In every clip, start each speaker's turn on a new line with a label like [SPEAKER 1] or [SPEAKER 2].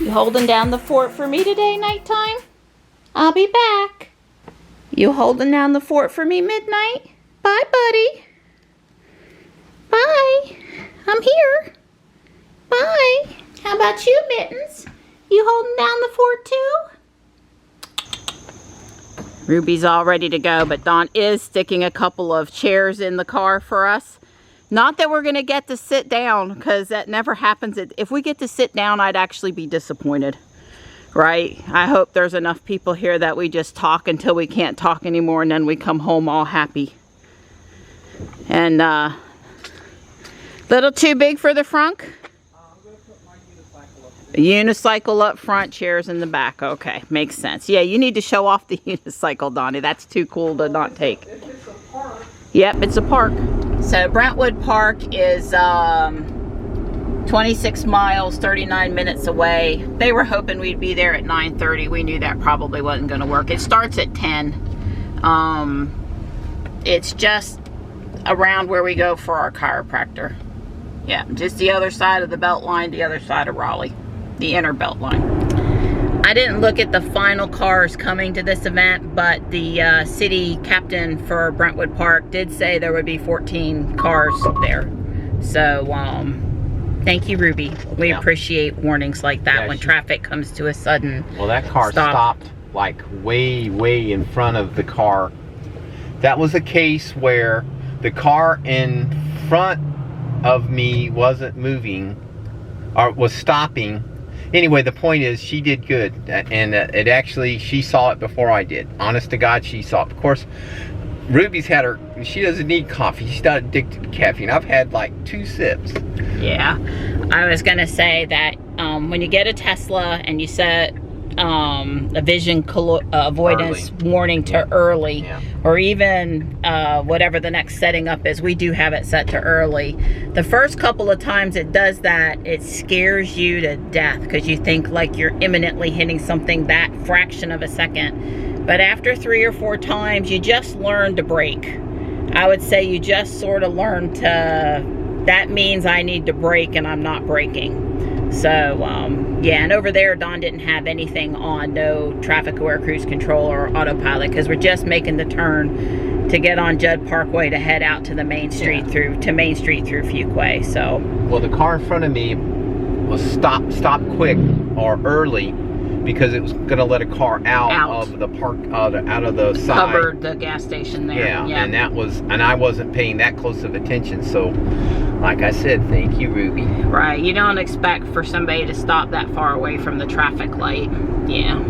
[SPEAKER 1] You holding down the fort for me today, nighttime? I'll be back. You holding down the fort for me, midnight? Bye, buddy. Bye. I'm here. Bye. How about you, Mittens? You holding down the fort too? Ruby's all ready to go, but Dawn is sticking a couple of chairs in the car for us. Not that we're going to get to sit down, because that never happens. If we get to sit down, I'd actually be disappointed, right? I hope there's enough people here that we just talk until we can't talk anymore, and then we come home all happy. And little too big for the front?
[SPEAKER 2] I'm going to put my unicycle
[SPEAKER 1] Unicycle
[SPEAKER 2] up.
[SPEAKER 1] up front, chairs in the back. Okay, makes sense. Yeah, you need to show off the unicycle, Donnie. That's too cool to not take.
[SPEAKER 2] It's a park.
[SPEAKER 1] Yep, it's a park. So Brentwood Park is 26 miles, 39 minutes away. They were hoping we'd be there at 9:30. We knew that probably wasn't going to work. It starts at 10. It's just around where we go for our chiropractor. Yeah, just the other side of the belt line, the other side of Raleigh, the inner belt line. I didn't look at the final cars coming to this event, but the city captain for Brentwood Park did say there would be 14 cars there. So, thank you, Ruby. We appreciate warnings like that when traffic comes to a sudden
[SPEAKER 3] Well, that car stopped like way in front of the car. That was a case where the car in front of me wasn't moving, or was stopping. Anyway, the point is, she did good, and it actually, she saw it before I did. Honest to God, she saw it. Of course, Ruby's had her, she doesn't need coffee. She's not addicted to caffeine. I've had like 2 sips.
[SPEAKER 1] Yeah, I was gonna say that when you get a Tesla and you set a vision avoidance warning to early, or even whatever the next setting up is, we do have it set to early. The first couple of times it does that, it scares you to death because you think like you're imminently hitting something that fraction of a second. But after 3 or 4 times, you just learn to brake. I would say you just sort of learn to, that means I need to brake and I'm not braking. So, yeah, and over there, Dawn didn't have anything on, no traffic aware cruise control or autopilot, because we're just making the turn to get on Judd Parkway to head out to the main street through Fuquay. So,
[SPEAKER 3] well, the car in front of me was stopped quick or early because it was going to let a car out of the park, out of the side.
[SPEAKER 1] Covered the gas station there.
[SPEAKER 3] Yeah, and that was, and I wasn't paying that close of attention, so. Like I said, thank you, Ruby.
[SPEAKER 1] Right, you don't expect for somebody to stop that far away from the traffic light. Yeah.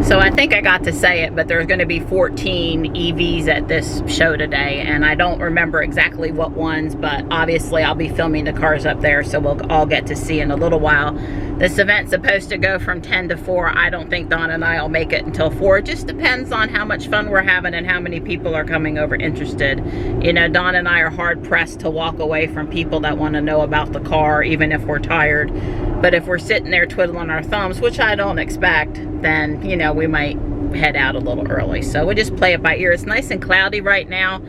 [SPEAKER 1] So I think I got to say it, but there's going to be 14 EVs at this show today, and I don't remember exactly what ones, but obviously I'll be filming the cars up there, so we'll all get to see in a little while. This event's supposed to go from 10 to 4. I don't think Dawn and I will make it until 4. It just depends on how much fun we're having and how many people are coming over interested. You know, Dawn and I are hard pressed to walk away from people that want to know about the car, even if we're tired. But if we're sitting there twiddling our thumbs, which I don't expect, then, you know, we might head out a little early. So we'll just play it by ear. It's nice and cloudy right now,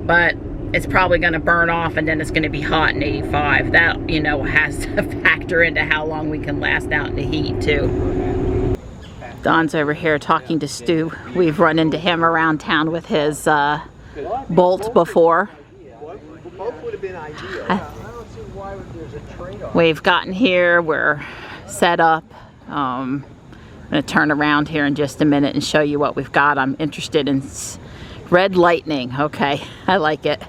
[SPEAKER 1] but it's probably going to burn off, and then it's going to be hot in 85. That, you know, has to factor into how long we can last out in the heat, too. Don's over here talking to Stu. We've run into him around town with his Bolt before.
[SPEAKER 3] Both would have been ideal. I don't see why there's a trade-off.
[SPEAKER 1] We've gotten here. We're set up. I'm going to turn around here in just a minute and show you what we've got. I'm interested in Red Lightning. Okay, I like it.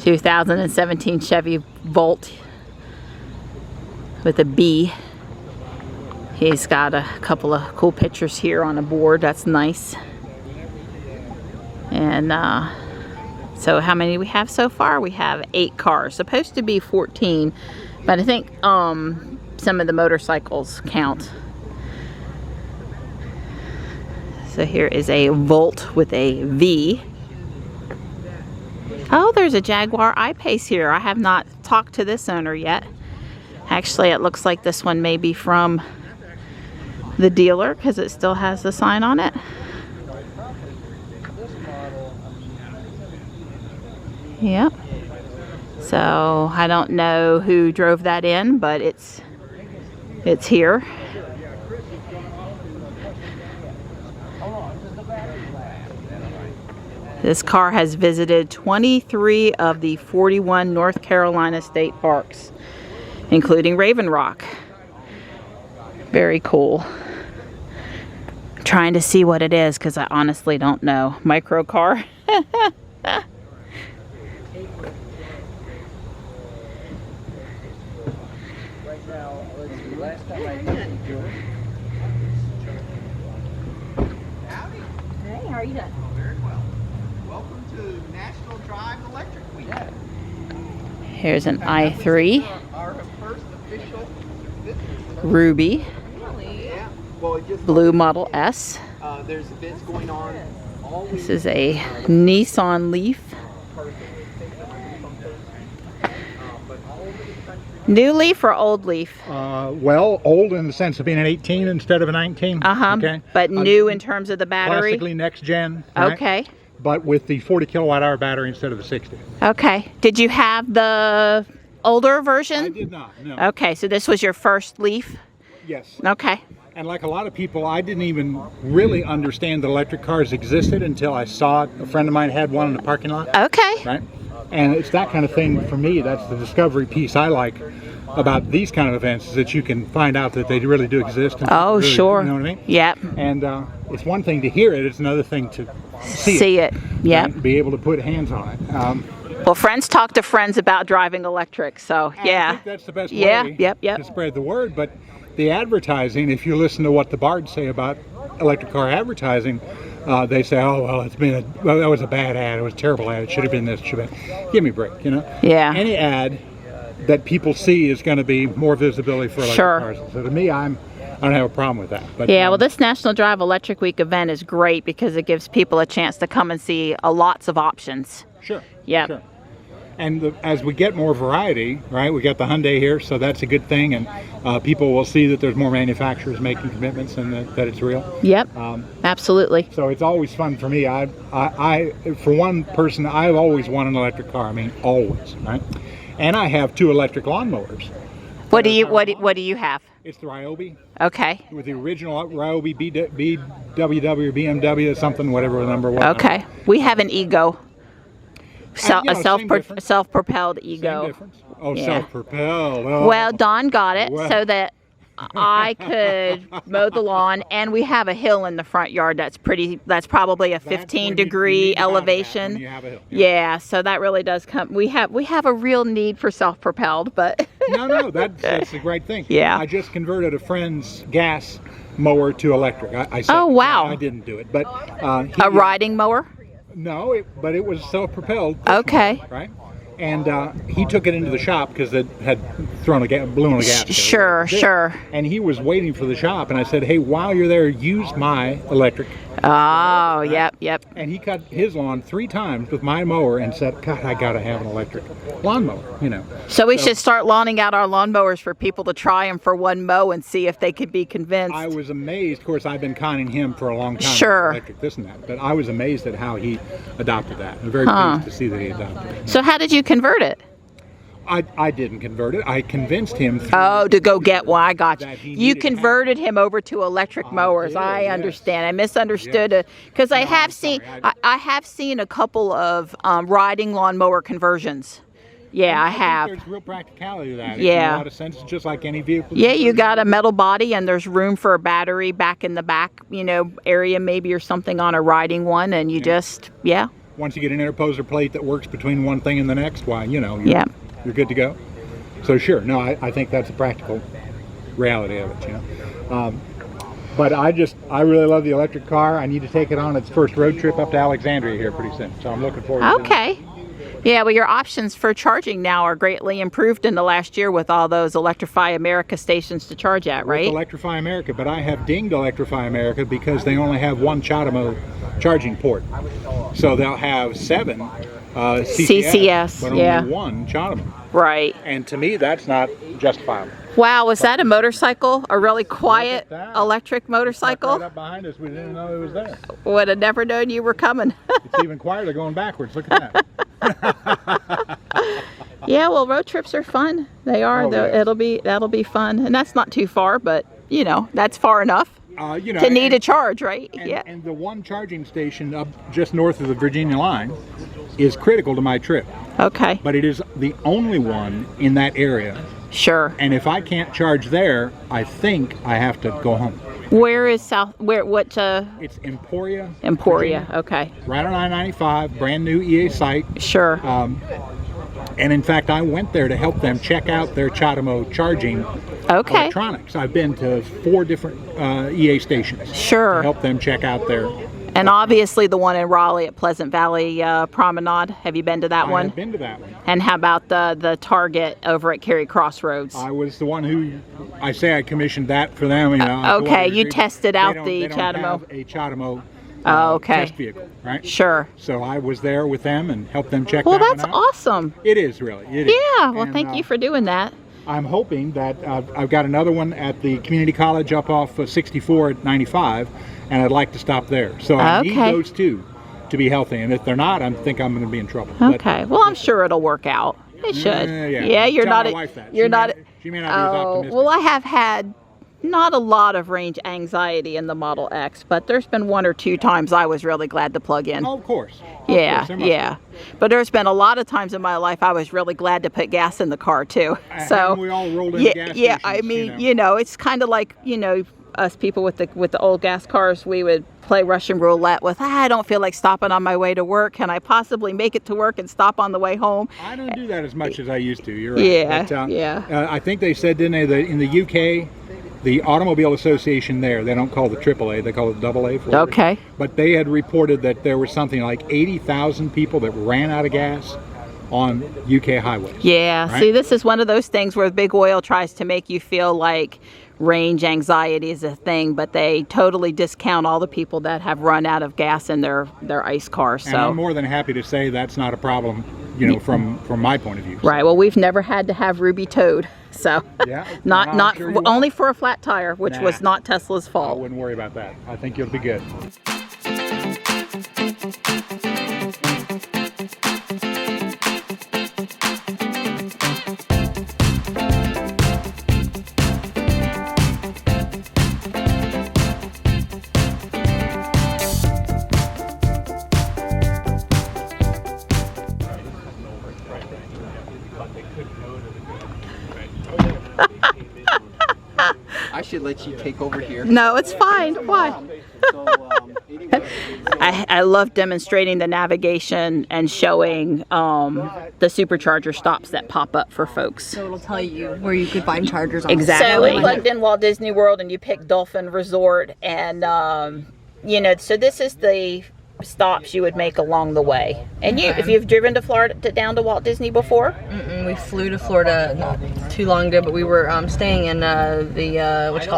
[SPEAKER 1] 2017 Chevy Volt with a B. He's got a couple of cool pictures here on a board. That's nice. And so how many we have so far? We have 8 cars. Supposed to be 14, but I think some of the motorcycles count. So here is a Volt with a V. Oh, there's a Jaguar I-Pace here. I have not talked to this owner yet. Actually, it looks like this one may be from the dealer because it still has the sign on it. Yep. So I don't know who drove that in, but it's here. This car has visited 23 of the 41 North Carolina state parks, including Raven Rock. Very cool. I'm trying to see what it is because I honestly don't know. Micro car.
[SPEAKER 2] Hey, how are you doing?
[SPEAKER 3] Very well. Welcome to National Drive Electric Week.
[SPEAKER 1] Here's an i3
[SPEAKER 3] Our first official visit.
[SPEAKER 1] Ruby
[SPEAKER 3] Yeah. Well, it just
[SPEAKER 1] Blue Model S.
[SPEAKER 3] there's events going on.
[SPEAKER 1] This is a Nissan Leaf. New Leaf or old Leaf?
[SPEAKER 4] Well, old in the sense of being an 18 instead of a 19. Okay.
[SPEAKER 1] But new in terms of the battery?
[SPEAKER 4] Classically next gen. Right?
[SPEAKER 1] Okay.
[SPEAKER 4] But with the 40 kilowatt hour battery instead of the 60.
[SPEAKER 1] Okay. Did you have the older version?
[SPEAKER 4] I did not, no.
[SPEAKER 1] Okay, so this was your first Leaf?
[SPEAKER 4] Yes.
[SPEAKER 1] Okay.
[SPEAKER 4] And like a lot of people, I didn't even really understand that electric cars existed until I saw it. A friend of mine had one in the parking lot.
[SPEAKER 1] Okay.
[SPEAKER 4] Right? And it's that kind of thing for me. That's the discovery piece I like about these kind of events, is that you can find out that they really do exist. And
[SPEAKER 1] Oh,
[SPEAKER 4] really,
[SPEAKER 1] sure.
[SPEAKER 4] You know what I mean?
[SPEAKER 1] Yep.
[SPEAKER 4] And it's one thing to hear it, it's another thing to see it.
[SPEAKER 1] Yep.
[SPEAKER 4] And be able to put hands on it.
[SPEAKER 1] Well, friends talk to friends about driving electric, so
[SPEAKER 4] I
[SPEAKER 1] yeah.
[SPEAKER 4] think that's the best
[SPEAKER 1] Yeah,
[SPEAKER 4] way
[SPEAKER 1] yep.
[SPEAKER 4] to spread the word. But the advertising, if you listen to what the bards say about electric car advertising, they say, oh, well, that was a bad ad. It was a terrible ad. It should have been this. Should have been. Give me a break, you know?
[SPEAKER 1] Yeah.
[SPEAKER 4] Any ad that people see is going to be more visibility for electric cars. So to me, I don't have a problem with that. But,
[SPEAKER 1] yeah, well, this National Drive Electric Week event is great because it gives people a chance to come and see lots of options.
[SPEAKER 4] Sure.
[SPEAKER 1] Yep.
[SPEAKER 4] Sure. And as we get more variety, right, we got the Hyundai here, so that's a good thing, and people will see that there's more manufacturers making commitments and that it's real.
[SPEAKER 1] Yep, absolutely.
[SPEAKER 4] So it's always fun for me. I, for one person, I've always wanted an electric car. I mean, always, right? And I have 2 electric lawnmowers.
[SPEAKER 1] What do you have?
[SPEAKER 4] It's the Ryobi.
[SPEAKER 1] Okay.
[SPEAKER 4] With the original Ryobi BWW or BMW or something, whatever the number was.
[SPEAKER 1] Okay. We have an Ego.
[SPEAKER 4] Same
[SPEAKER 1] Self-propelled Ego.
[SPEAKER 4] Same difference. Oh,
[SPEAKER 1] Yeah.
[SPEAKER 4] self-propelled. Oh.
[SPEAKER 1] Well, Don got it
[SPEAKER 4] Well.
[SPEAKER 1] so that I could mow the lawn, and we have a hill in the front yard that's probably a 15-degree elevation.
[SPEAKER 4] When you have a hill.
[SPEAKER 1] Yeah, so that really does come. We have a real need for self-propelled, but
[SPEAKER 4] No, that's a great thing.
[SPEAKER 1] Yeah.
[SPEAKER 4] I just converted a friend's gas mower to electric. I said,
[SPEAKER 1] Oh, wow.
[SPEAKER 4] I didn't do it, but
[SPEAKER 1] a riding mower.
[SPEAKER 4] No, but it was self-propelled.
[SPEAKER 1] Okay.
[SPEAKER 4] Right. And he took it into the shop because it had blown a gas.
[SPEAKER 1] Sure.
[SPEAKER 4] And he was waiting for the shop, and I said, hey, while you're there, use my electric.
[SPEAKER 1] Oh, yep.
[SPEAKER 4] And he cut his lawn 3 times with my mower and said, God, I got to have an electric lawnmower, you know.
[SPEAKER 1] So we should start loaning out our lawnmowers for people to try them for one mow and see if they could be convinced.
[SPEAKER 4] I was amazed. Of course, I've been conning him for a long time.
[SPEAKER 1] Sure.
[SPEAKER 4] Electric, this and that. But I was amazed at how he adopted that. I'm very pleased to see that he adopted it.
[SPEAKER 1] So how did you convert it?
[SPEAKER 4] I didn't convert it. I convinced him.
[SPEAKER 1] To go get one. I got you.
[SPEAKER 4] That he
[SPEAKER 1] You
[SPEAKER 4] needed
[SPEAKER 1] converted him over to electric mowers.
[SPEAKER 4] did,
[SPEAKER 1] I
[SPEAKER 4] yes.
[SPEAKER 1] understand. I misunderstood it because I have seen. I have seen a couple of riding lawnmower conversions. Yeah, I have.
[SPEAKER 4] There's real practicality to that.
[SPEAKER 1] Yeah.
[SPEAKER 4] It makes a lot of sense. It's just like any vehicle.
[SPEAKER 1] Yeah, you got a metal body and there's room for a battery back in the back, area maybe or something on a riding one, and you just
[SPEAKER 4] Once you get an interposer plate that works between one thing and the next, why, you're good to go. So sure, no, I think that's a practical reality of it, But I really love the electric car. I need to take it on its first road trip up to Alexandria here pretty soon. So I'm looking forward to it.
[SPEAKER 1] Okay. Yeah, well, your options for charging now are greatly improved in the last year with all those Electrify America stations to charge at, right?
[SPEAKER 4] With Electrify America, but I have dinged Electrify America because they only have 1 CHAdeMO charging port. So they'll have 7 CCS, but only 1 CHAdeMO.
[SPEAKER 1] Right.
[SPEAKER 4] And to me, that's not justifiable.
[SPEAKER 1] Wow, was that a motorcycle? A really quiet electric motorcycle?
[SPEAKER 4] Right up behind us, we didn't know it was there.
[SPEAKER 1] Would have never known you were coming.
[SPEAKER 4] It's even quieter going backwards. Look at that.
[SPEAKER 1] Yeah, well, road trips are fun. They are.
[SPEAKER 4] Oh, yes.
[SPEAKER 1] That'll be fun, and that's not too far, but that's far enough.
[SPEAKER 4] You know,
[SPEAKER 1] to need a charge, right?
[SPEAKER 4] And,
[SPEAKER 1] Yeah.
[SPEAKER 4] and the one charging station up just north of the Virginia line is critical to my trip.
[SPEAKER 1] Okay.
[SPEAKER 4] But it is the only one in that area.
[SPEAKER 1] Sure.
[SPEAKER 4] And if I can't charge there, I think I have to go home.
[SPEAKER 1] Where is South? Where? What?
[SPEAKER 4] It's Emporia.
[SPEAKER 1] Emporia.
[SPEAKER 4] Virginia,
[SPEAKER 1] Okay.
[SPEAKER 4] right on I-95, brand new EA site.
[SPEAKER 1] Sure.
[SPEAKER 4] And in fact, I went there to help them check out their CHAdeMO charging
[SPEAKER 1] Okay.
[SPEAKER 4] electronics. I've been to 4 different EA stations to
[SPEAKER 1] Sure.
[SPEAKER 4] help them check out their.
[SPEAKER 1] And obviously the one in Raleigh at Pleasant Valley Promenade. Have you been to that
[SPEAKER 4] I
[SPEAKER 1] one?
[SPEAKER 4] have been to that one.
[SPEAKER 1] And how about the Target over at Cary Crossroads?
[SPEAKER 4] I was the one who, I say I commissioned that for them. You know,
[SPEAKER 1] Okay, you tested out
[SPEAKER 4] they
[SPEAKER 1] the
[SPEAKER 4] don't
[SPEAKER 1] CHAdeMO.
[SPEAKER 4] have a CHAdeMO
[SPEAKER 1] Okay.
[SPEAKER 4] test vehicle, right?
[SPEAKER 1] Sure.
[SPEAKER 4] So I was there with them and helped them check
[SPEAKER 1] Well,
[SPEAKER 4] that
[SPEAKER 1] that's
[SPEAKER 4] one out.
[SPEAKER 1] awesome.
[SPEAKER 4] It is really. It is.
[SPEAKER 1] Yeah. Well,
[SPEAKER 4] And,
[SPEAKER 1] thank you for doing that.
[SPEAKER 4] I'm hoping that I've got another one at the community college up off 64 at 95, and I'd like to stop there. So I need
[SPEAKER 1] Okay.
[SPEAKER 4] those two to be healthy, and if they're not, I think I'm going to be in trouble.
[SPEAKER 1] Okay. Well, I'm sure it'll work out. It should.
[SPEAKER 4] Yeah.
[SPEAKER 1] You're
[SPEAKER 4] Tell
[SPEAKER 1] not.
[SPEAKER 4] my wife that.
[SPEAKER 1] You're
[SPEAKER 4] She
[SPEAKER 1] not.
[SPEAKER 4] may- she may not be as optimistic.
[SPEAKER 1] Well, I have had not a lot of range anxiety in the Model X, but there's been 1 or 2 times I was really glad to plug in.
[SPEAKER 4] Oh, of course.
[SPEAKER 1] Yeah,
[SPEAKER 4] there must
[SPEAKER 1] yeah. But there's been a lot of times in my life I was really glad to put gas in the car too. So
[SPEAKER 4] Haven't we all rolled in
[SPEAKER 1] yeah,
[SPEAKER 4] gas
[SPEAKER 1] yeah.
[SPEAKER 4] stations,
[SPEAKER 1] I mean, it's kind of like us people with the old gas cars. We would play Russian roulette with. I don't feel like stopping on my way to work. Can I possibly make it to work and stop on the way home?
[SPEAKER 4] I don't do that as much as I used to. You're right.
[SPEAKER 1] Yeah,
[SPEAKER 4] But,
[SPEAKER 1] yeah.
[SPEAKER 4] I think they said, didn't they, that in the UK, the Automobile Association there, they don't call it AAA, they call it AA for it.
[SPEAKER 1] Okay.
[SPEAKER 4] But they had reported that there was something like 80,000 people that ran out of gas on UK highways.
[SPEAKER 1] Yeah.
[SPEAKER 4] Right?
[SPEAKER 1] See, this is one of those things where big oil tries to make you feel like range anxiety is a thing, but they totally discount all the people that have run out of gas in their ICE cars.
[SPEAKER 4] And I'm
[SPEAKER 1] So.
[SPEAKER 4] more than happy to say that's not a problem, from my point of view.
[SPEAKER 1] Right. Well, we've never had to have Ruby towed, so
[SPEAKER 4] Yeah,
[SPEAKER 1] not
[SPEAKER 4] I'm
[SPEAKER 1] not
[SPEAKER 4] sure you won't.
[SPEAKER 1] only for a flat tire, which
[SPEAKER 4] Nah.
[SPEAKER 1] was not Tesla's
[SPEAKER 4] I
[SPEAKER 1] fault.
[SPEAKER 4] wouldn't worry about that. I think you'll be good.
[SPEAKER 3] I should let you take over here.
[SPEAKER 1] No, it's fine. Why? I love demonstrating the navigation and showing the supercharger stops that pop up for folks.
[SPEAKER 5] So it'll tell you where you could find chargers on
[SPEAKER 1] Exactly.
[SPEAKER 5] the
[SPEAKER 1] So we plugged in Walt Disney World and you pick Dolphin Resort and so this is the stops you would make along the way. And if you've driven to Florida down to Walt Disney before?
[SPEAKER 5] We flew to Florida not too long ago, but we were staying in the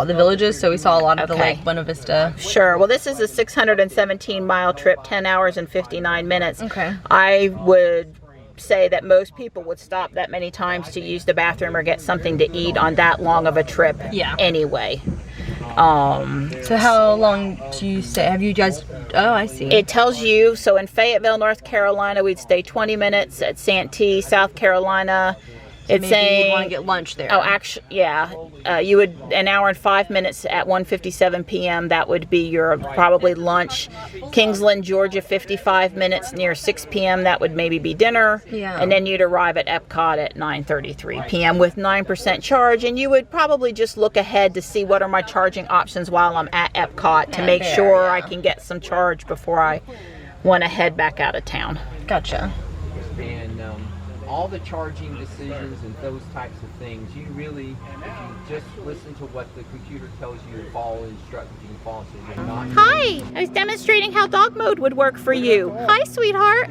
[SPEAKER 5] Villages, so we saw a lot of the
[SPEAKER 1] Okay.
[SPEAKER 5] Lake Buena Vista.
[SPEAKER 1] Sure. Well, this is a 617-mile trip, 10 hours and 59 minutes.
[SPEAKER 5] Okay.
[SPEAKER 1] I would say that most people would stop that many times to use the bathroom or get something to eat on that long of a trip anyway.
[SPEAKER 5] So how long do you stay? Have you guys? Oh, I see.
[SPEAKER 1] It tells you, so in Fayetteville, North Carolina, we'd stay 20 minutes. At Santee, South Carolina, it's
[SPEAKER 5] Maybe
[SPEAKER 1] saying...
[SPEAKER 5] you'd want to get lunch there.
[SPEAKER 1] Oh, actually, yeah. You would, an hour and 5 minutes at 1:57 p.m., that would be your probably lunch. Kingsland, Georgia, 55 minutes near 6 p.m., that would maybe be dinner.
[SPEAKER 5] Yeah.
[SPEAKER 1] And then you'd arrive at Epcot at 9:33 p.m. with 9% charge, and you would probably just look ahead to see what are my charging options while I'm at Epcot to make sure I can get some charge before I want to head back out of town.
[SPEAKER 5] Gotcha.
[SPEAKER 3] And all the charging decisions and those types of things, you really, if you just listen to what the computer tells you and follow instructions, you follow, so you're not.
[SPEAKER 1] Hi, I was demonstrating how dog mode would work for you. Hi, sweetheart.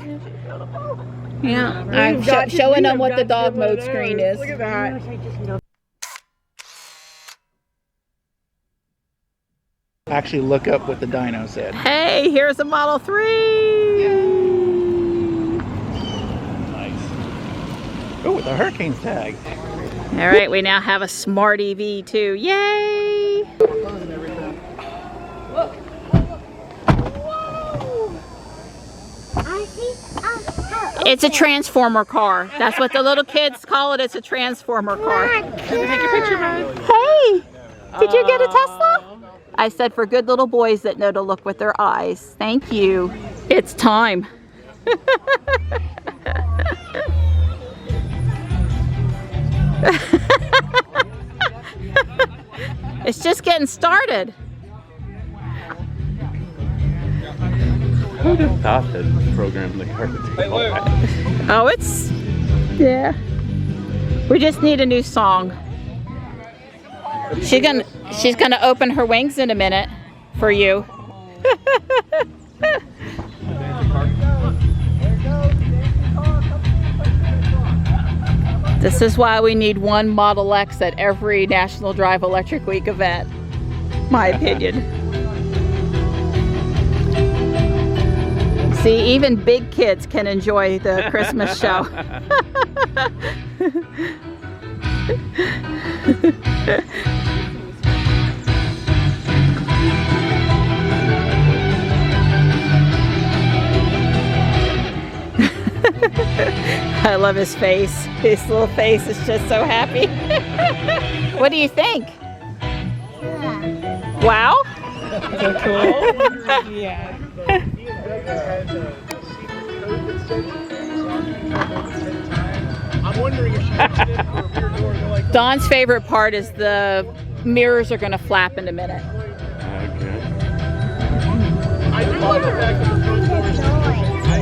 [SPEAKER 1] Yeah, I'm showing them what the dog mode screen is. Look at that.
[SPEAKER 2] Actually look up what the dyno said.
[SPEAKER 1] Hey, here's a Model 3.
[SPEAKER 2] Oh, with a hurricane tag.
[SPEAKER 1] All right, we now have a smart EV too. Yay! It's a transformer car. That's what the little kids call it. It's a transformer car. Can we take a picture, Mom? Hey, did you get a Tesla? I said for good little boys that know to look with their eyes. Thank you. It's time. It's just getting started.
[SPEAKER 6] Who'd have thought that program the car would take all that?
[SPEAKER 1] Oh, it's, yeah. We just need a new song. She's gonna open her wings in a minute for you. This is why we need one Model X at every National Drive Electric Week event. My opinion. See, even big kids can enjoy the Christmas show. I love his face. His little face is just so happy. What do you think? Yeah. Wow? Is that cool? Yeah. Dawn's favorite part is the mirrors are going to flap in a minute.
[SPEAKER 6] Okay.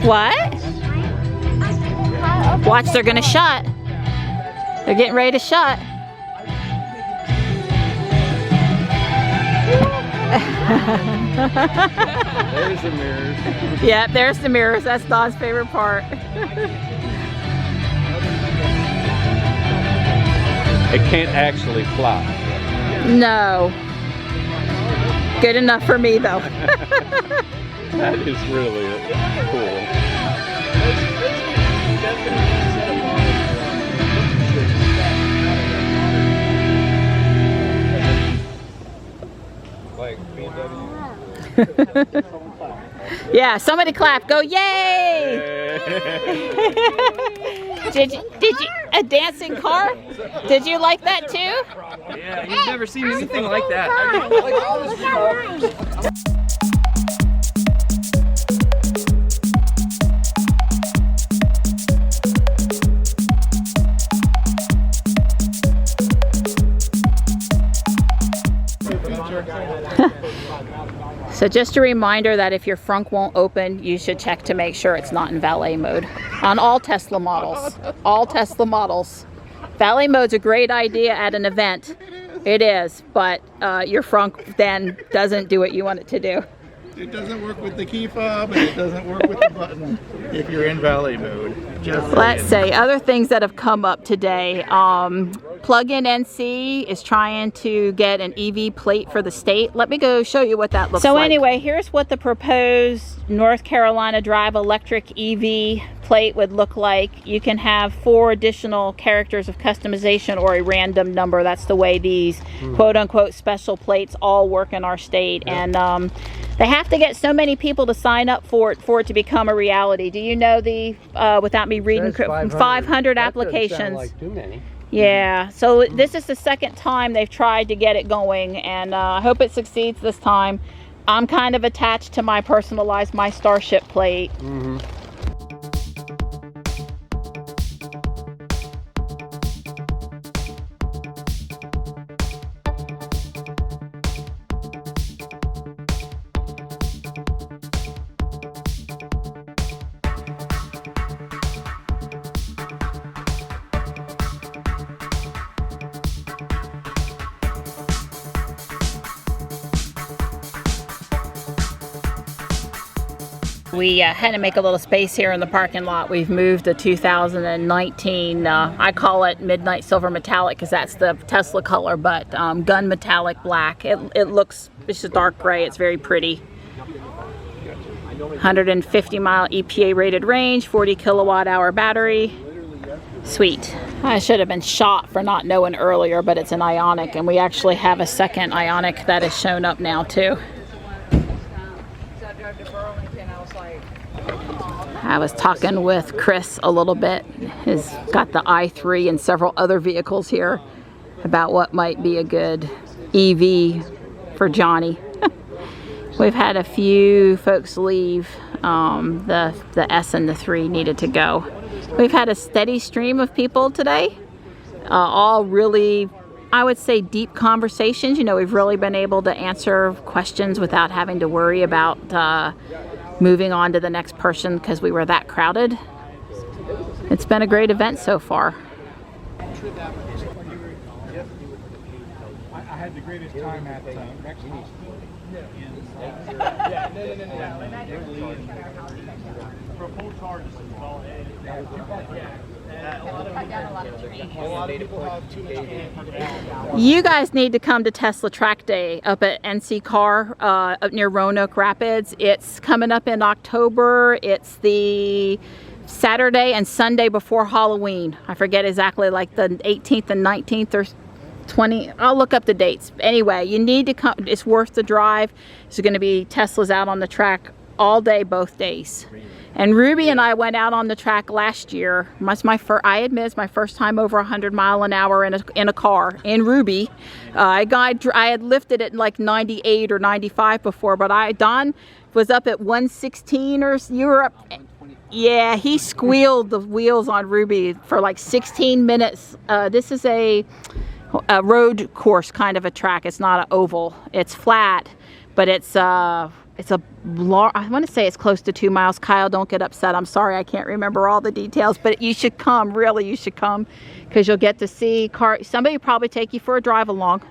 [SPEAKER 1] What? Watch, they're going to shut. They're getting ready to shut.
[SPEAKER 6] There's the mirrors.
[SPEAKER 1] Yeah, there's the mirrors. That's Dawn's favorite part.
[SPEAKER 6] It can't actually fly.
[SPEAKER 1] No. Good enough for me, though.
[SPEAKER 6] That is really cool. Yeah, somebody clap. Go, yay! Did you a dancing car? Did you like that too?
[SPEAKER 2] Yeah, you've never seen anything like that.
[SPEAKER 1] So just a reminder that if your frunk won't open, you should check to make sure it's not in valet mode. On all Tesla models. All Tesla models. Valet mode's a great idea at an event. It is, but your frunk then doesn't do what you want it to do.
[SPEAKER 7] It doesn't work with the key fob, and it doesn't work with the button if you're in valet mode. Just
[SPEAKER 1] Let's say other things that have come up today. Plug-in NC is trying to get an EV plate for the state. Let me go show you what that looks like. So anyway, here's what the proposed North Carolina Drive electric EV plate would look like. You can have 4 additional characters of customization or a random number. That's the way these quote-unquote special plates all work in our state. And they have to get so many people to sign up for it to become a reality. Do you know the, without me reading, 500 applications.
[SPEAKER 6] That doesn't sound like too many.
[SPEAKER 1] Yeah, so this is the second time they've tried to get it going, and I hope it succeeds this time. I'm kind of attached to my personalized My Starship plate. We had to make a little space here in the parking lot. We've moved the 2019, I call it Midnight Silver Metallic because that's the Tesla color, but Gun Metallic Black. It looks, it's just dark gray, it's very pretty. 150 mile EPA rated range, 40 kilowatt hour battery. Sweet. I should have been shot for not knowing earlier, but it's an Ioniq, and we actually have a second Ioniq that has shown up now too. I was talking with Chris a little bit. He's got the i3 and several other vehicles here about what might be a good EV for Johnny. We've had a few folks leave. The S and the 3 needed to go. We've had a steady stream of people today. All really, I would say, deep conversations. You know, we've really been able to answer questions without having to worry about moving on to the next person because we were that crowded. It's been a great event so far.
[SPEAKER 4] I had the greatest time at Mexico.
[SPEAKER 1] You guys need to come to Tesla Track Day up at NC Car up near Roanoke Rapids. It's coming up in October. It's the Saturday and Sunday before Halloween. I forget exactly, like the 18th and 19th or 20. I'll look up the dates. Anyway, you need to come. It's worth the drive. There's going to be Teslas out on the track all day, both days. And Ruby and I went out on the track last year. I admit it's my first time over 100 miles an hour in a car in Ruby. I had lifted it in like 98 or 95 before, but Don was up at 116 or you were up. Yeah, he squealed the wheels on Ruby for like 16 minutes. This is a road course kind of a track. It's not an oval. It's flat, but it's a I want to say it's close to 2 miles. Kyle, don't get upset. I'm sorry, I can't remember all the details, but you should come. Really, you should come because you'll get to see somebody will probably take you for a drive along.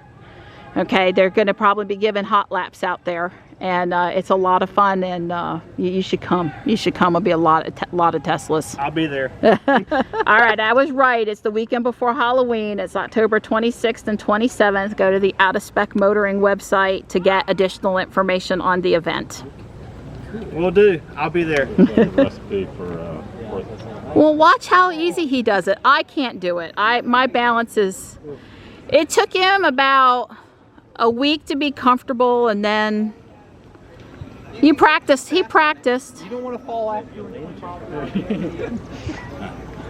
[SPEAKER 1] Okay, they're going to probably be giving hot laps out there, and it's a lot of fun. And you should come. You should come. It'll be a lot of Teslas.
[SPEAKER 6] I'll be there.
[SPEAKER 1] All right, I was right. It's the weekend before Halloween. It's October 26th and 27th. Go to the Out of Spec Motoring website to get additional information on the event.
[SPEAKER 6] Will do. I'll be there.
[SPEAKER 1] Well, watch how easy he does it. I can't do it. My balance is. It took him about a week to be comfortable, and then he practiced.
[SPEAKER 3] You don't want to fall after.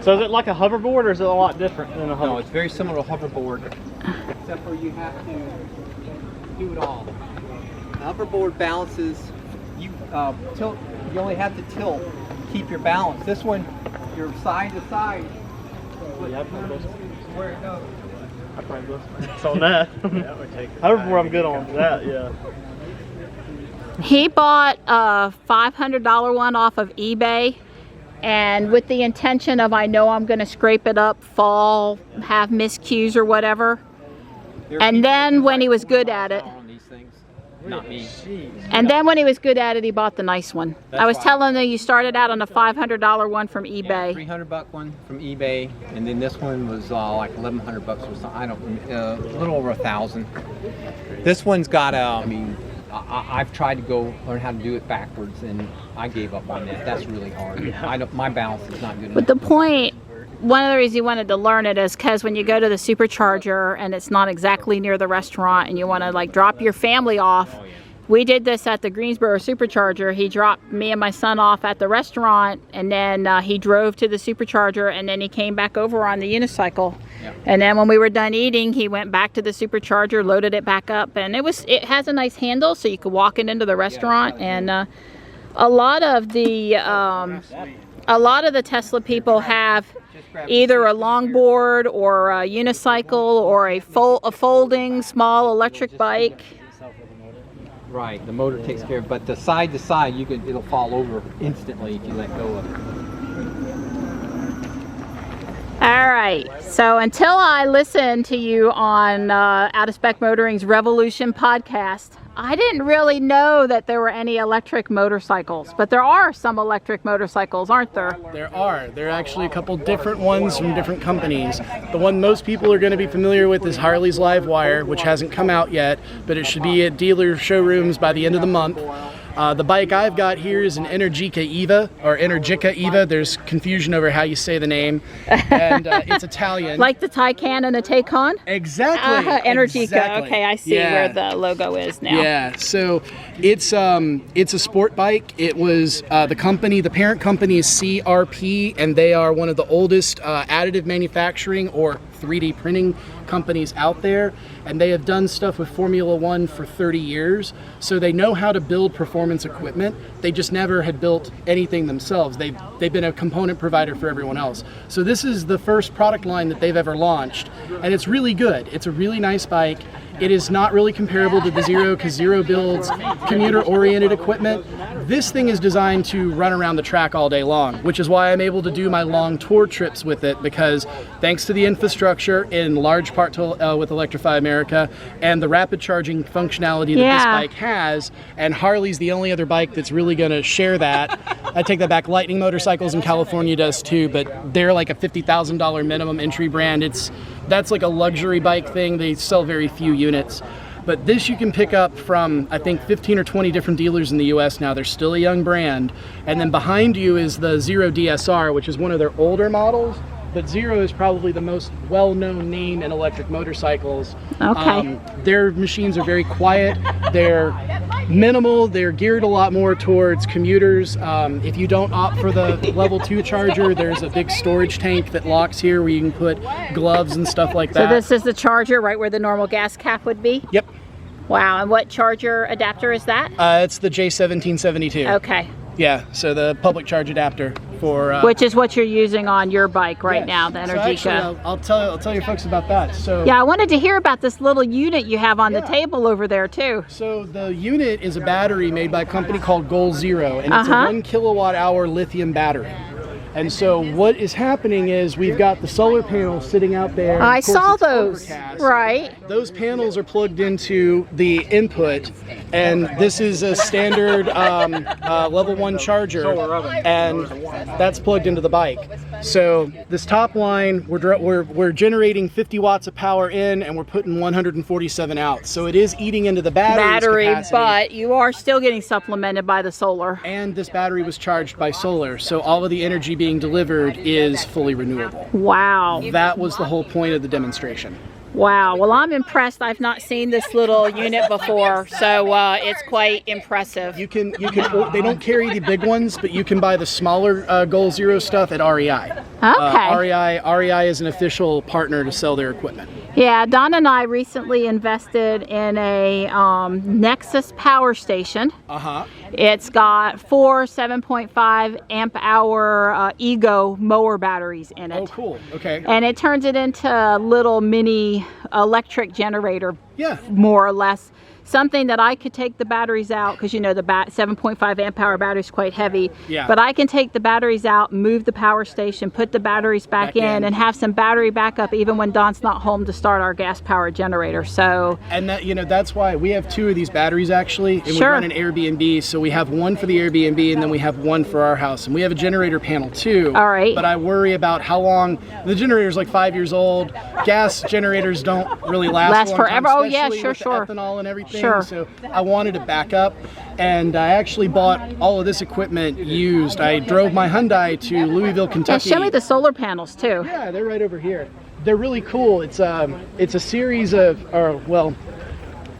[SPEAKER 6] So is it like a hoverboard, or is it a lot different than a hoverboard?
[SPEAKER 3] No, it's very similar to a hoverboard, except for you have to do it all. The hoverboard balances. You tilt. You only have to tilt, keep your balance. This one, you're side to side. Where it goes.
[SPEAKER 6] I practice. It's on that. Hoverboard, I'm good on that. Yeah.
[SPEAKER 1] He bought a $500 one off of eBay, and with the intention of, I know I'm going to scrape it up, fall, have miscues or whatever. And then when he was good at it,
[SPEAKER 3] not me.
[SPEAKER 1] And then when he was good at it, he bought the nice one. I was telling him you started out on a $500 one from eBay.
[SPEAKER 3] Yeah, $300 one from eBay, and then this one was like $1,100 or something. I don't, a little over 1,000. This one's got I mean, I've tried to go learn how to do it backwards, and I gave up on that. That's really hard. My balance is not good enough.
[SPEAKER 1] But the point, one of the reasons you wanted to learn it is because when you go to the supercharger and it's not exactly near the restaurant and you want to like drop your family off. We did this at the Greensboro supercharger. He dropped me and my son off at the restaurant, and then he drove to the supercharger, and then he came back over on the unicycle. Yep. And then when we were done eating, he went back to the supercharger, loaded it back up, and it has a nice handle so you could walk it into the restaurant. And a lot of the Tesla people have either a longboard or a unicycle or a folding small electric bike.
[SPEAKER 3] Right, the motor takes care of it, but the side to side, it'll fall over instantly if you let go of it.
[SPEAKER 1] All right, so until I listen to you on Out of Spec Motoring's Revolution podcast, I didn't really know that there were any electric motorcycles, but there are some electric motorcycles, aren't there?
[SPEAKER 8] There are. There are actually a couple different ones from different companies. The one most people are going to be familiar with is Harley's Livewire, which hasn't come out yet, but it should be at dealer showrooms by the end of the month. The bike I've got here is an Energica Eva, or Energica Eva. There's confusion over how you say the name, and it's Italian.
[SPEAKER 1] Like the Taycan and the Taycan?
[SPEAKER 8] Exactly.
[SPEAKER 1] Energica.
[SPEAKER 8] Exactly.
[SPEAKER 1] Okay, I see where the logo is now.
[SPEAKER 8] Yeah. So it's a sport bike. It was the parent company is CRP, and they are one of the oldest additive manufacturing or 3D printing companies out there, and they have done stuff with Formula One for 30 years. So they know how to build performance equipment. They just never had built anything themselves. They've been a component provider for everyone else. So this is the first product line that they've ever launched, and it's really good. It's a really nice bike. It is not really comparable to the Zero, because Zero builds commuter-oriented equipment. This thing is designed to run around the track all day long, which is why I'm able to do my long tour trips with it, because thanks to the infrastructure, in large part to, with Electrify America, and the rapid charging functionality that this bike has, and Harley's the only other bike that's really going to share that. I take that back. Lightning Motorcycles in California does too, but they're like a $50,000 minimum entry brand. That's like a luxury bike thing. They sell very few units. But this you can pick up from, I think, 15 or 20 different dealers in the US now. They're still a young brand. And then behind you is the Zero DSR, which is one of their older models. But Zero is probably the most well-known name in electric motorcycles.
[SPEAKER 1] Okay.
[SPEAKER 8] Their machines are very quiet. They're minimal. They're geared a lot more towards commuters. If you don't opt for the level 2 charger, there's a big storage tank that locks here where you can put gloves and stuff like that.
[SPEAKER 1] So this is the charger right where the normal gas cap would be?
[SPEAKER 8] Yep.
[SPEAKER 1] Wow, and what charger adapter is that?
[SPEAKER 8] It's the J1772.
[SPEAKER 1] Okay.
[SPEAKER 8] Yeah, so the public charge adapter for...
[SPEAKER 1] which is what you're using on your bike right now, the Energica.
[SPEAKER 8] So actually, I'll tell you folks about that. So
[SPEAKER 1] yeah, I wanted to hear about this little unit you have on the table over there too.
[SPEAKER 8] So the unit is a battery made by a company called Goal Zero, and it's a 1 kilowatt hour lithium battery. And so what is happening is we've got the solar panels sitting out there.
[SPEAKER 1] I saw those, right.
[SPEAKER 8] Those panels are plugged into the input, and this is a standard level 1 charger, and that's plugged into the bike. So this top line, we're generating 50 watts of power in, and we're putting 147 out. So it is eating into the battery capacity,
[SPEAKER 1] but you are still getting supplemented by the solar.
[SPEAKER 8] And this battery was charged by solar, so all of the energy being delivered is fully renewable.
[SPEAKER 1] Wow.
[SPEAKER 8] That was the whole point of the demonstration.
[SPEAKER 1] Wow, well I'm impressed. I've not seen this little unit before, so it's quite impressive.
[SPEAKER 8] They don't carry the big ones, but you can buy the smaller Goal Zero stuff at REI.
[SPEAKER 1] Okay.
[SPEAKER 8] REI is an official partner to sell their equipment.
[SPEAKER 1] Yeah, Don and I recently invested in a Nexus power station. It's got 4 7.5 amp hour Ego mower batteries in it.
[SPEAKER 8] Oh, cool. Okay.
[SPEAKER 1] And it turns it into a little mini electric generator, more or less. Something that I could take the batteries out, because you know the 7.5 amp hour battery is quite heavy.
[SPEAKER 8] Yeah.
[SPEAKER 1] But I can take the batteries out, move the power station, put the batteries back in, and have some battery backup even when Don's not home to start our gas powered generator. So.
[SPEAKER 8] And that, that's why we have 2 of these batteries actually. And we run an Airbnb, so we have one for the Airbnb and then we have one for our house. And we have a generator panel too.
[SPEAKER 1] All right.
[SPEAKER 8] But I worry about how long the generator's like 5 years old. Gas generators don't really last
[SPEAKER 1] forever.
[SPEAKER 8] Time,
[SPEAKER 1] oh yeah, sure.
[SPEAKER 8] Ethanol and everything.
[SPEAKER 1] Sure.
[SPEAKER 8] So I wanted to back up, and I actually bought all of this equipment used. I drove my Hyundai to Louisville, Kentucky.
[SPEAKER 1] Yeah, show me the solar panels too.
[SPEAKER 8] Yeah, they're right over here. They're really cool. It's a series of,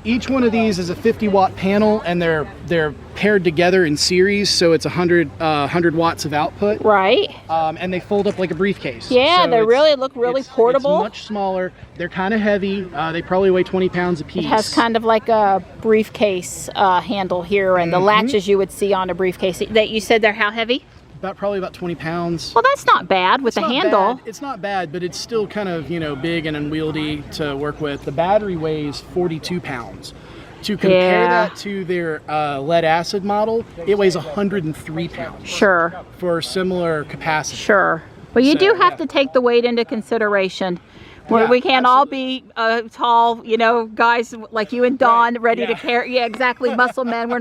[SPEAKER 8] each one of these is a 50-watt panel, and they're paired together in series, so it's 100 watts of output.
[SPEAKER 1] Right.
[SPEAKER 8] And they fold up like a briefcase.
[SPEAKER 1] Yeah,
[SPEAKER 8] so
[SPEAKER 1] they really look really portable.
[SPEAKER 8] It's much smaller. They're kind of heavy. They probably weigh 20 pounds a piece.
[SPEAKER 1] It has kind of like a briefcase handle here, and the latches you would see on a briefcase. That you said they're how heavy?
[SPEAKER 8] Probably about 20 pounds.
[SPEAKER 1] Well, that's not bad with the handle.
[SPEAKER 8] It's not bad, but it's still kind of, big and unwieldy to work with. The battery weighs 42 pounds. To compare that to their lead acid model, it weighs 103 pounds.
[SPEAKER 1] Sure.
[SPEAKER 8] For similar capacity.
[SPEAKER 1] Sure. Well, you do have to take the weight into consideration. We can't all be tall, guys like you and Don ready to carry. Yeah, exactly. Muscle men. We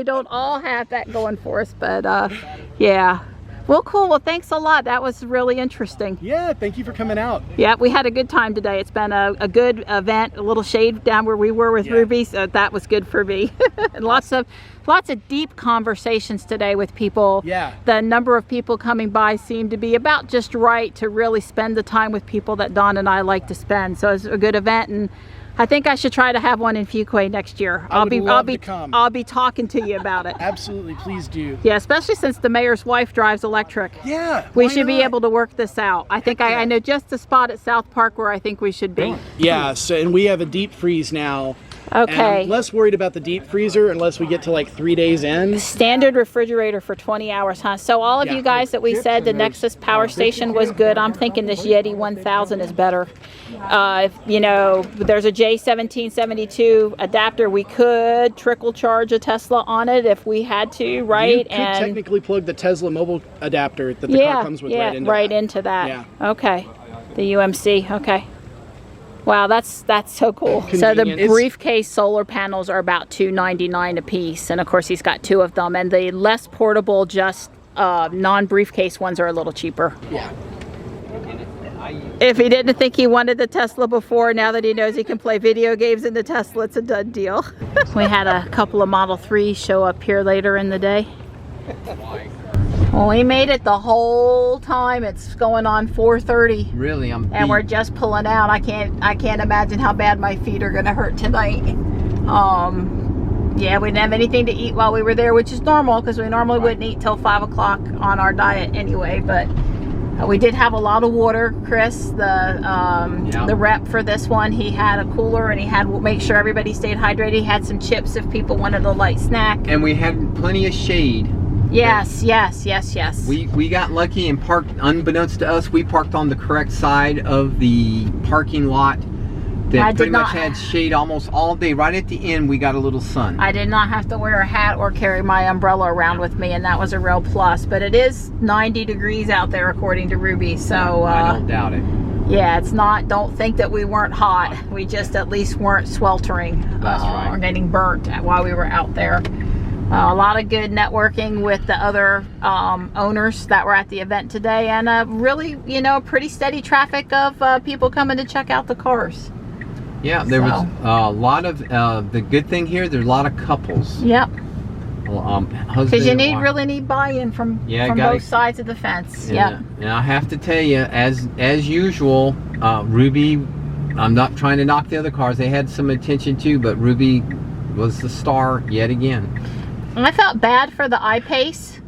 [SPEAKER 1] don't all have that going for us, but yeah. Well, cool. Well, thanks a lot. That was really interesting.
[SPEAKER 8] Yeah, thank you for coming out.
[SPEAKER 1] Yeah, we had a good time today. It's been a good event, a little shade down where we were with Ruby, so that was good for me. And lots of deep conversations today with people.
[SPEAKER 8] Yeah.
[SPEAKER 1] The number of people coming by seemed to be about just right to really spend the time with people that Don and I like to spend. So it was a good event, and I think I should try to have one in Fuquay next year.
[SPEAKER 8] I would love to come.
[SPEAKER 1] I'll be talking to you about it.
[SPEAKER 8] Absolutely, please do.
[SPEAKER 1] Yeah, especially since the mayor's wife drives electric.
[SPEAKER 8] Yeah.
[SPEAKER 1] We should be able to work this out. I think I know just the spot at South Park where I think we should be.
[SPEAKER 8] Yeah, so, and we have a deep freeze now. And
[SPEAKER 1] Okay.
[SPEAKER 8] I'm less worried about the deep freezer unless we get to like 3 days in.
[SPEAKER 1] Standard refrigerator for 20 hours, huh? So all of
[SPEAKER 8] Yeah.
[SPEAKER 1] you guys that we said the Nexus power station was good, I'm thinking this Yeti 1000 is better. If, you know, there's a J1772 adapter. We could trickle charge a Tesla on it if we had to, right?
[SPEAKER 8] You could technically plug the Tesla mobile adapter that the car comes with
[SPEAKER 1] right into that.
[SPEAKER 8] Yeah.
[SPEAKER 1] Okay. The UMC. Okay. Wow, that's so cool. So the
[SPEAKER 8] Convenient.
[SPEAKER 1] briefcase solar panels are about $299 a piece, and of course he's got 2 of them. And the less portable, just non-briefcase ones are a little cheaper.
[SPEAKER 8] Yeah.
[SPEAKER 1] If he didn't think he wanted the Tesla before, now that he knows he can play video games in the Tesla, it's a done deal. We had a couple of Model 3s show up here later in the day. Well, we made it the whole time. It's going on 4:30.
[SPEAKER 3] Really, I'm
[SPEAKER 1] And we're
[SPEAKER 3] beat.
[SPEAKER 1] just pulling out. I can't imagine how bad my feet are gonna hurt tonight. Yeah, we didn't have anything to eat while we were there, which is normal because we normally wouldn't eat till 5 o'clock on our diet anyway. But we did have a lot of water. Chris, the rep for this one, he had a cooler and he had make sure everybody stayed hydrated. He had some chips if people wanted a light snack.
[SPEAKER 3] And we had plenty of shade.
[SPEAKER 1] Yes.
[SPEAKER 3] We got lucky and parked, unbeknownst to us, we parked on the correct side of the parking lot that pretty much had shade almost all day. Right at the end, we got a little sun.
[SPEAKER 1] I did not have to wear a hat or carry my umbrella around with me, and that was a real plus. But it is 90 degrees out there, according to Ruby. So
[SPEAKER 3] I don't doubt it.
[SPEAKER 1] yeah, it's not. Don't think that we weren't hot. We just at least weren't sweltering or getting burnt while we were out there. A lot of good networking with the other owners that were at the event today, and really, you know, pretty steady traffic of people coming to check out the cars.
[SPEAKER 3] Yeah, there was a lot of, the good thing here, there's a lot of couples.
[SPEAKER 1] Yep.
[SPEAKER 3] Because
[SPEAKER 1] you really need buy-in from both sides of the fence. Yep.
[SPEAKER 3] And I have to tell you, as usual, Ruby, I'm not trying to knock the other cars, they had some attention too, but Ruby was the star yet again.
[SPEAKER 1] And I felt bad for the iPace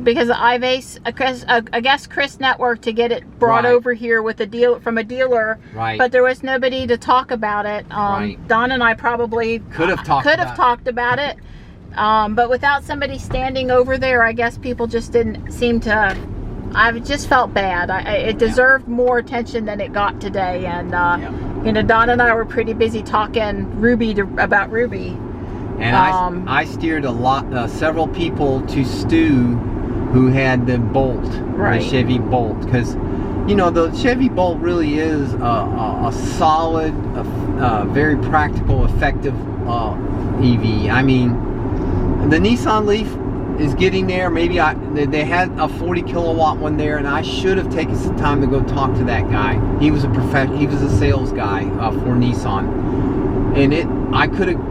[SPEAKER 1] because the iPace, I guess Chris networked to get it brought over here with a deal from a dealer, but there was nobody to talk about it. Don and I probably could have talked about it, but without somebody standing over there, I guess people just didn't seem to. I just felt bad. It deserved more attention than it got today, and you know, Don and I were pretty busy talking about Ruby.
[SPEAKER 3] And I steered several people to Stu who had the Bolt, the Chevy Bolt, because you know the Chevy Bolt really is a solid, very practical, effective EV. I mean, the Nissan Leaf is getting there. Maybe they had a 40 kilowatt one there, and I should have taken some time to go talk to that guy. He was he was a sales guy for Nissan, and I could have.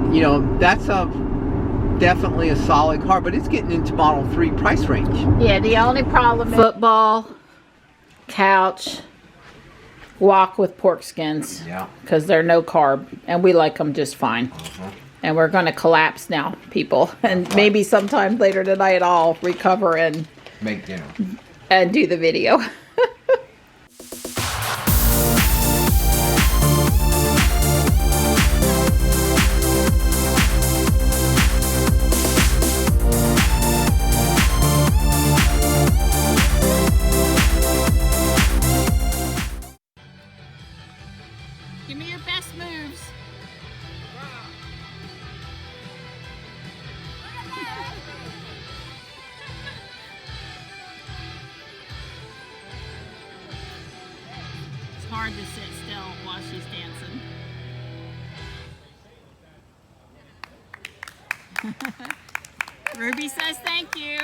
[SPEAKER 3] You know, that's definitely a solid car, but it's getting into Model 3 price range.
[SPEAKER 1] Yeah, the only problem is football, couch, walk with pork skins.
[SPEAKER 3] Yeah.
[SPEAKER 1] Because they're no carb, and we like them just fine. And we're going to collapse now, people. And maybe sometime later tonight I'll recover and
[SPEAKER 3] make dinner
[SPEAKER 1] and do the video. Give me your best moves. It's hard to sit still while she's dancing. Ruby says thank you.